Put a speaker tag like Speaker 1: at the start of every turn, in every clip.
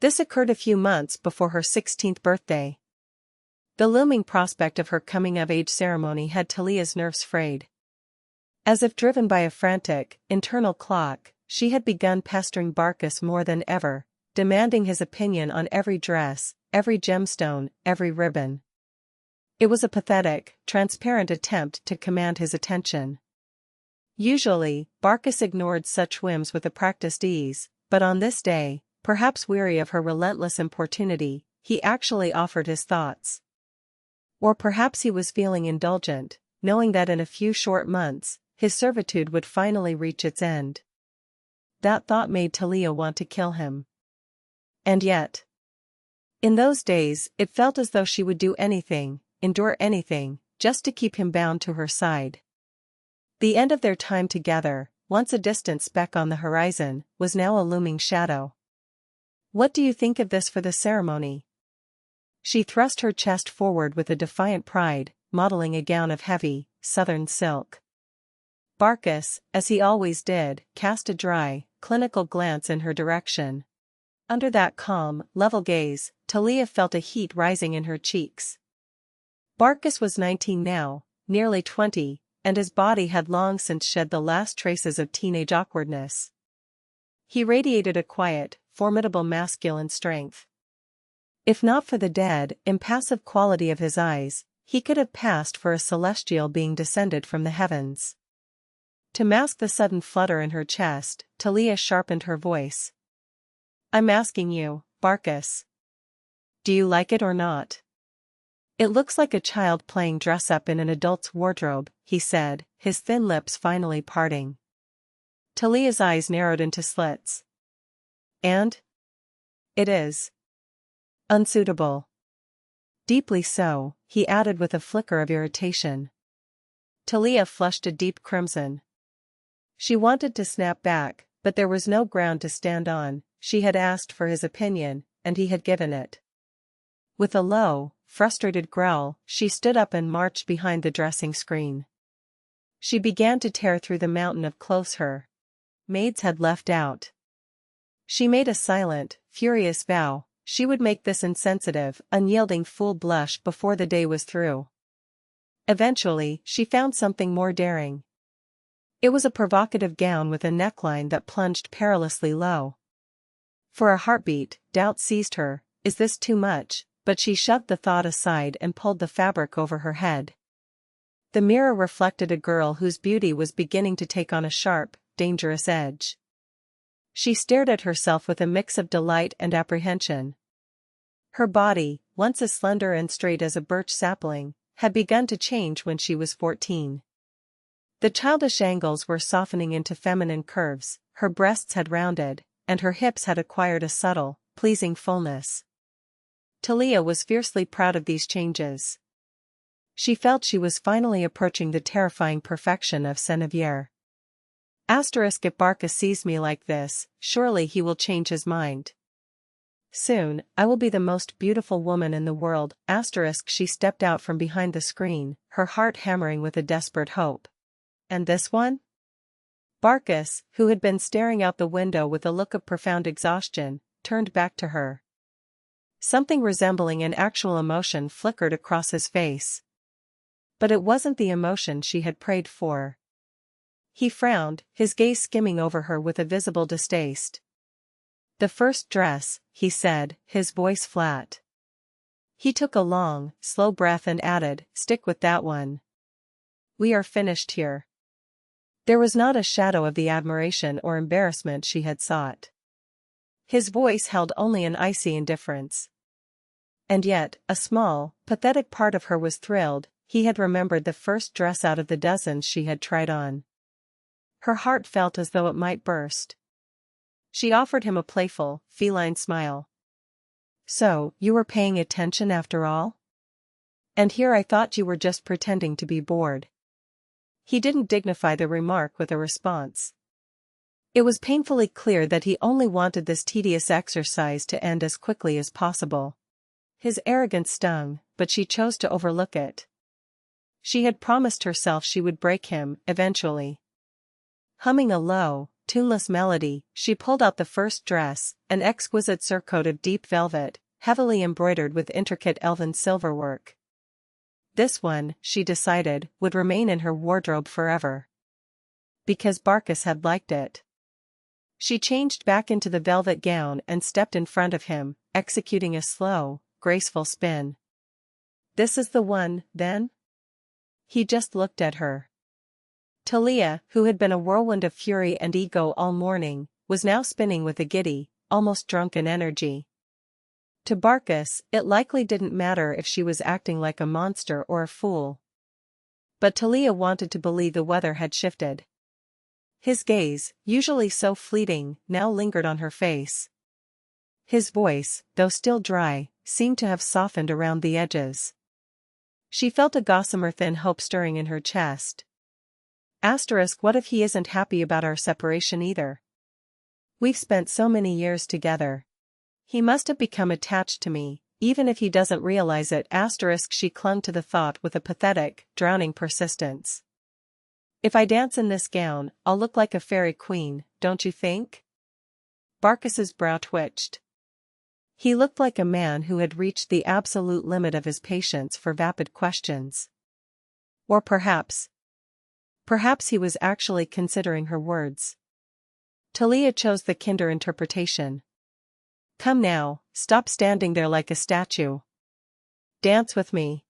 Speaker 1: This occurred a few months before her 16th birthday. The looming prospect of her coming-of-age ceremony had Talia's nerves frayed. As if driven by a frantic, internal clock, she had begun pestering Varkas more than ever, demanding his opinion on every dress, every gemstone, every ribbon. It was a pathetic, transparent attempt to command his attention. Usually, Varkas ignored such whims with a practiced ease, but on this day, perhaps weary of her relentless importunity, he actually offered his thoughts. Or perhaps he was feeling indulgent, knowing that in a few short months, his servitude would finally reach its end. That thought made Talia want to kill him. And yet, in those days, it felt as though she would do anything, endure anything, just to keep him bound to her side. The end of their time together, once a distant speck on the horizon, was now a looming shadow. "What do you think of this for the ceremony?" She thrust her chest forward with a defiant pride, modeling a gown of heavy, southern silk. Varkas, as he always did, cast a dry, clinical glance in her direction. Under that calm, level gaze, Talia felt a heat rising in her cheeks. Varkas was 19 now, nearly 20, and his body had long since shed the last traces of teenage awkwardness. He radiated a quiet, formidable masculine strength. If not for the dead, impassive quality of his eyes, he could have passed for a celestial being descended from the heavens. To mask the sudden flutter in her chest, Talia sharpened her voice. "I'm asking you, Varkas. Do you like it or not?" "It looks like a child playing dress-up in an adult's wardrobe," he said, his thin lips finally parting. Talia's eyes narrowed into slits. "And? It is. Unsuitable." "Deeply so," he added with a flicker of irritation. Talia flushed a deep crimson. She wanted to snap back, but there was no ground to stand on. She had asked for his opinion, and he had given it. With a low, frustrated growl, she stood up and marched behind the dressing screen. She began to tear through the mountain of clothes her maids had left out. She made a silent, furious vow. She would make this insensitive, unyielding fool blush before the day was through. Eventually, she found something more daring. It was a provocative gown with a neckline that plunged perilously low. For a heartbeat, doubt seized her. Is this too much? But she shoved the thought aside and pulled the fabric over her head. The mirror reflected a girl whose beauty was beginning to take on a sharp, dangerous edge. She stared at herself with a mix of delight and apprehension. Her body, once as slender and straight as a birch sapling, had begun to change when she was 14. The childish angles were softening into feminine curves, her breasts had rounded, and her hips had acquired a subtle, pleasing fullness. Talia was fiercely proud of these changes. She felt she was finally approaching the terrifying perfection of Senevier. If Varkas sees me like this, surely he will change his mind. Soon, I will be the most beautiful woman in the world. She stepped out from behind the screen, her heart hammering with a desperate hope. And this one? Varkas, who had been staring out the window with a look of profound exhaustion, turned back to her. Something resembling an actual emotion flickered across his face. But it wasn't the emotion she had prayed for. He frowned, his gaze skimming over her with a visible distaste. "The first dress," he said, his voice flat. He took a long, slow breath and added, "Stick with that one. We are finished here." There was not a shadow of the admiration or embarrassment she had sought. His voice held only an icy indifference. And yet, a small, pathetic part of her was thrilled. He had remembered the first dress out of the dozens she had tried on. Her heart felt as though it might burst. She offered him a playful, feline smile. "So, you were paying attention after all? And here I thought you were just pretending to be bored." He didn't dignify the remark with a response. It was painfully clear that he only wanted this tedious exercise to end as quickly as possible. His arrogance stung, but she chose to overlook it. She had promised herself she would break him, eventually. Humming a low, tuneless melody, she pulled out the first dress, an exquisite surcoat of deep velvet, heavily embroidered with intricate elven silverwork. This one, she decided, would remain in her wardrobe forever. Because Varkas had liked it. She changed back into the velvet gown and stepped in front of him, executing a slow, graceful spin. "This is the one, then?" He just looked at her. Talia, who had been a whirlwind of fury and ego all morning, was now spinning with a giddy, almost drunken energy. To Varkas, it likely didn't matter if she was acting like a monster or a fool. But Talia wanted to believe the weather had shifted. His gaze, usually so fleeting, now lingered on her face. His voice, though still dry, seemed to have softened around the edges. She felt a gossamer thin hope stirring in her chest. What if he isn't happy about our separation either? We've spent so many years together. He must have become attached to me, even if he doesn't realize it. She clung to the thought with a pathetic, drowning persistence. If I dance in this gown, I'll look like a fairy queen, don't you think? Varkas's brow twitched. He looked like a man who had reached the absolute limit of his patience for vapid questions. Or perhaps he was actually considering her words. Talia chose the kinder interpretation. "Come now, stop standing there like a statue. Dance with me.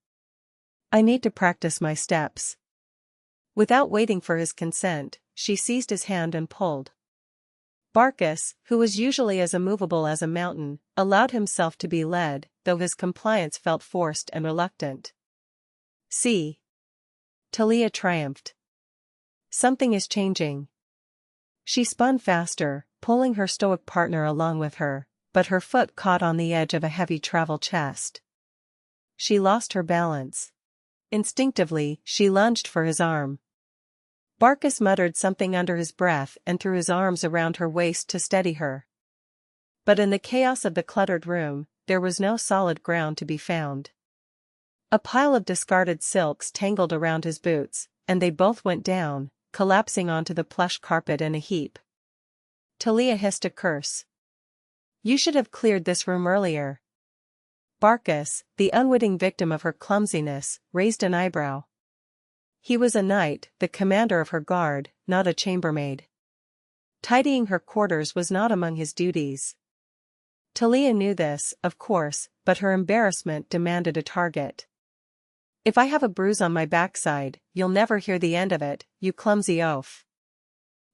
Speaker 1: I need to practice my steps." Without waiting for his consent, she seized his hand and pulled. Varkas, who was usually as immovable as a mountain, allowed himself to be led, though his compliance felt forced and reluctant. "See?" Talia triumphed. "Something is changing." She spun faster, pulling her stoic partner along with her, but her foot caught on the edge of a heavy travel chest. She lost her balance. Instinctively, she lunged for his arm. Varkas muttered something under his breath and threw his arms around her waist to steady her. But in the chaos of the cluttered room, there was no solid ground to be found. A pile of discarded silks tangled around his boots, and they both went down, collapsing onto the plush carpet in a heap. Talia hissed a curse. "You should have cleared this room earlier." Varkas, the unwitting victim of her clumsiness, raised an eyebrow. He was a knight, the commander of her guard, not a chambermaid. Tidying her quarters was not among his duties. Talia knew this, of course, but her embarrassment demanded a target. "If I have a bruise on my backside, you'll never hear the end of it, you clumsy oaf."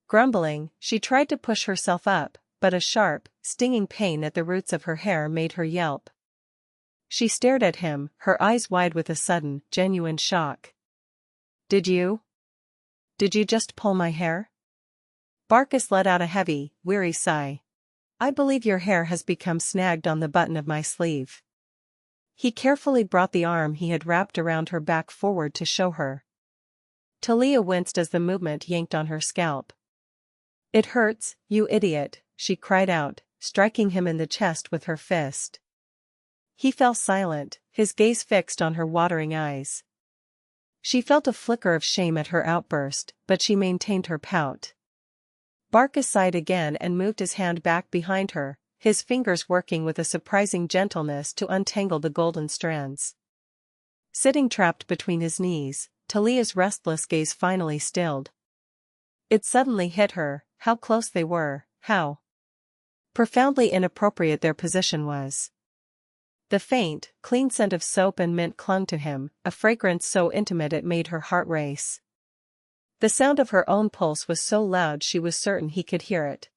Speaker 1: Grumbling, she tried to push herself up, but a sharp, stinging pain at the roots of her hair made her yelp. She stared at him, her eyes wide with a sudden, genuine shock. Did you just pull my hair?" Varkas let out a heavy, weary sigh. "I believe your hair has become snagged on the button of my sleeve." He carefully brought the arm he had wrapped around her back forward to show her. Talia winced as the movement yanked on her scalp. "It hurts, you idiot," she cried out, striking him in the chest with her fist. He fell silent, his gaze fixed on her watering eyes. She felt a flicker of shame at her outburst, but she maintained her pout. Varkas sighed again and moved his hand back behind her, his fingers working with a surprising gentleness to untangle the golden strands. Sitting trapped between his knees, Talia's restless gaze finally stilled. It suddenly hit her, how close they were, how profoundly inappropriate their position was. The faint, clean scent of soap and mint clung to him, a fragrance so intimate it made her heart race. The sound of her own pulse was so loud she was certain he could hear it.